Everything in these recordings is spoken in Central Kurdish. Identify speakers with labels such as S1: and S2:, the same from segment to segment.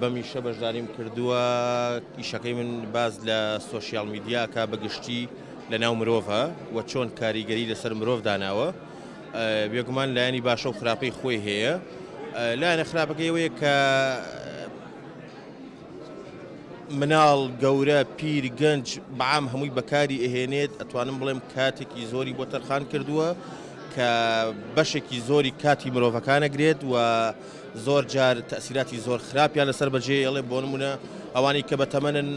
S1: بەمیشە بەشداریم کردووە ئیشەکەی من باز لە سۆشیال میدیاکە بەگشتی لە ناو مرۆڤە و چۆن کاریگەری لەسەر مرۆڤ داناوە بێگومان لایەنی باشە و خراپەی خۆی هەیە. لایەنە خراپەکەی ئەوەیە کە مناڵ گەورە پیر گەنج بەعام هەمووی بەکاری ئەهێنێت. ئەتوانم بڵێم کاتێکی زۆری بۆ تەرخان کردووە کە بەشێکی زۆری کاتی مرۆڤەکان ئەگرێت و زۆر جار تەسیراتی زۆر خراپیان لەسەر بەجێ ئەڵێ بۆ نمونە ئەوانی کە بەتەمەنن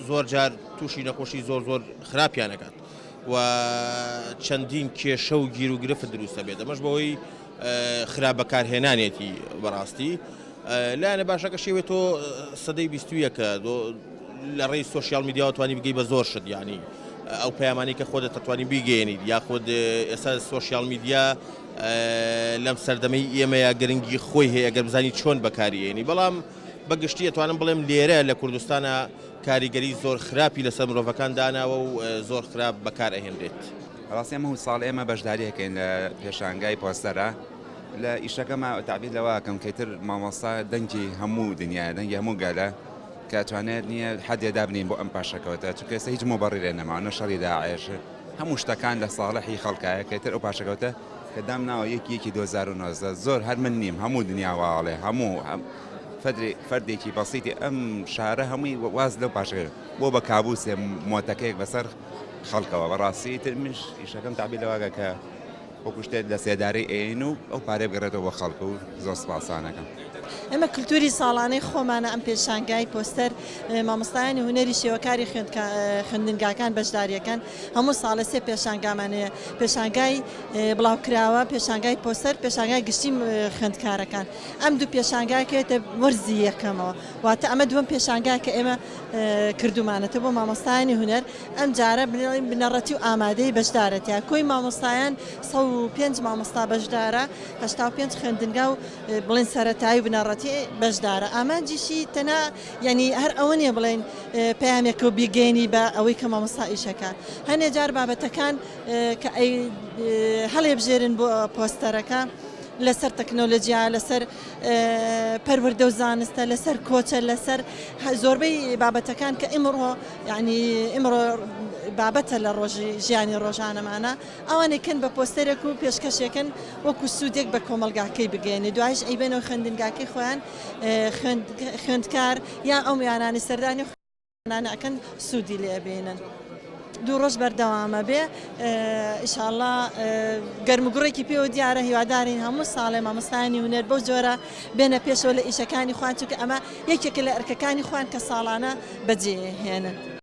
S1: زۆر جار تووشی نەخۆشی زۆر خراپیان ئەکات و چەندین کێشە و گیر و گرفت دروستە بێت. ئەمەش بەوەی خراپ بەکارهێنانێتی بەڕاستی. لایەنە باشەکە شێوێت تۆ سەدەی 21ەکە لە ڕێی سۆشیال میدیا توانی بگەی بە زۆر شت، یعنی ئەو پەیامانی کە خۆت دەتوانی بیگەێنیت یاخود ئێستا سۆشیال میدیا لەم سەردەمەی ئێمەیە گرنگی خۆی هەیە ئەگەر بزانی چۆن بەکاریێنی. بەڵام بەگشتی ئەتوانم بڵێم لێرە لە کوردستانە کاریگەری زۆر خراپی لەسەر مرۆڤەکان داناوە و زۆر خراپ بەکار ئەهێنرێت.
S2: ڕاستی ئەمە ساڵ ئێمە بەشداری هەکەین لە پێشانگای پۆستەرە لە ئیشەکەمە تابیر لەوەکەم کەیتر مامۆستا دەنگی هەموو دنیاە دەنگی هەموو گەلە کە توانێت نییە حەدێدا بنین بۆ ئەم پاشەکەوتە چونکە ئێستا هیچ مۆبەڕی نەماوە شەڕی داعش هەموو شتەکان لە ساڵحی خەڵکایە کەیتر ئەو پاشەکەوتە کە دام ناوە یەکی 2009 زۆر هەر من نیم هەموو دنیاواڵێ هەموو فەردێکی بەسیتی ئەم شارە هەمووی واز لەو پاشەکە بۆ بە کابوسێ مۆتەکەیەک بەسەر خەڵکەوە بەڕاستی تر منش ئیشەکەم تابیر لەواگە کە وەکو شتێک لە سێدارەی ئێن و ئەو پارێ بگرێتەوە بە خەڵکە و زۆر سوپاسانەکەم.
S3: ئەمە کللتوری ساڵانەی خۆمانە ئەم پێشانگای پۆستەر مامۆستایانی هونەری شێوەکاری خوێندنگاکان بەشداریەکان هەموو ساڵە سێ پێشانگامانەیە: پێشانگای بڵاوکراوە، پێشانگای پۆستەر، پێشانگای گشتی خوێندکارەکان. ئەم دوو پێشانگاکێتە وەرزی یەکەمەوە، واتە ئەمە دووەم پێشانگا کە ئێمە کردومانەتە بۆ مامۆستایانی هونەر. ئەم جارە بنەڕەتی و ئامادەی بەشدارەتە کۆی مامۆستایان 105 مامۆستا بەشدارە، 85 خوێندنگا و بڵێن سەرەتایی و بنەڕەتی بەشدارە. ئامانجیشی تەنا یعنی هەر ئەوە نیە بڵێن پەیامێکە و بیگەینی بە ئەوەی کە مامۆستا ئیشەکە. هەنێ جار بابەتەکان کە هەڵێ بژێرن بۆ پۆستەرەکە لەسەر تەکنۆلۆژیا، لەسەر پەروەردە و زانستە، لەسەر کۆچە، لەسەر زۆربەی بابەتەکان کە ئیمڕۆ بابەتە لە ڕۆژی ژیانی ڕۆژانەمانە ئەوانێکن بە پۆستەرێک و پێشکەشێکن وەکو سوودێک بە کۆمەلگاکەی بگەێنێ، دوایش ئەیبێنەوە خوێندنگاکەی خۆیان خوێندکار یا ئەو میوانانی سەردانی خوێندانەکەن سوودی لێبێنن. دوو ڕۆژ بەردەوامە بێ ئینشاءڵڵا گەرموگوڕێکی پێوە دیارە. هیوادارین هەموو ساڵێ مامۆستایانی هونەر بەو جۆرە بێنە پێشەوە لە ئیشەکانی خوان، چونکە ئەمە یەکێکە لە ئەرکەکانی خوان کە ساڵانە بەجێهێنن.